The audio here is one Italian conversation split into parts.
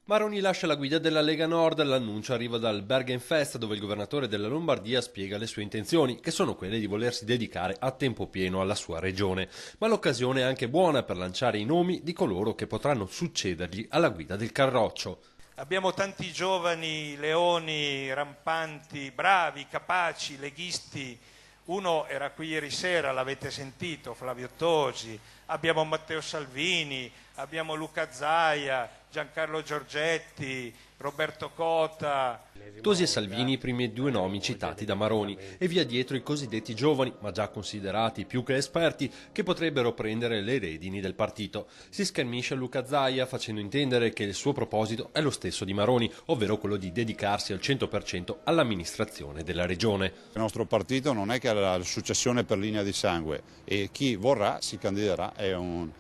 Maroni lascia la guida della Lega Nord, l'annuncio arriva dal Bergenfest dove il governatore della Lombardia spiega le sue intenzioni, che sono quelle di volersi dedicare a tempo pieno alla sua regione. Ma l'occasione è anche buona per lanciare i nomi di coloro che potranno succedergli alla guida del Carroccio. Abbiamo tanti giovani leoni rampanti, bravi, capaci, leghisti. Uno era qui ieri sera, l'avete sentito, Flavio Tosi. Abbiamo Matteo Salvini, abbiamo Luca Zaia, Giancarlo Giorgetti, Roberto Cota. Tosi e Salvini i primi due nomi citati da Maroni e via dietro i cosiddetti giovani, ma già considerati più che esperti, che potrebbero prendere le redini del partito. Si schermisce Luca Zaia facendo intendere che il suo proposito è lo stesso di Maroni, ovvero quello di dedicarsi al 100% all'amministrazione della regione. Il nostro partito non è che ha la successione per linea di sangue e chi vorrà si candiderà, è un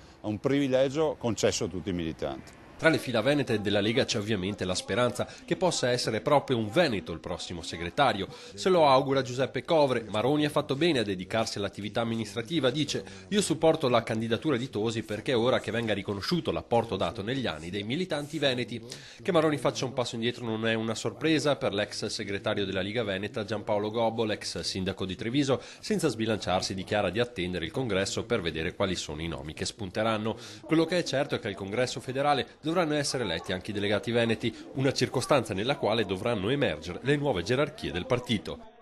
privilegio concesso a tutti i militanti. Tra le fila venete della Lega c'è ovviamente la speranza che possa essere proprio un veneto il prossimo segretario. Se lo augura Giuseppe Covre. Maroni ha fatto bene a dedicarsi all'attività amministrativa, dice: io supporto la candidatura di Tosi perché è ora che venga riconosciuto l'apporto dato negli anni dei militanti veneti. Che Maroni faccia un passo indietro non è una sorpresa per l'ex segretario della Liga Veneta Giampaolo Gobbo, l'ex sindaco di Treviso. Senza sbilanciarsi dichiara di attendere il congresso per vedere quali sono i nomi che spunteranno. Quello che è certo è che al congresso federale dovranno essere eletti anche i delegati veneti, una circostanza nella quale dovranno emergere le nuove gerarchie del partito.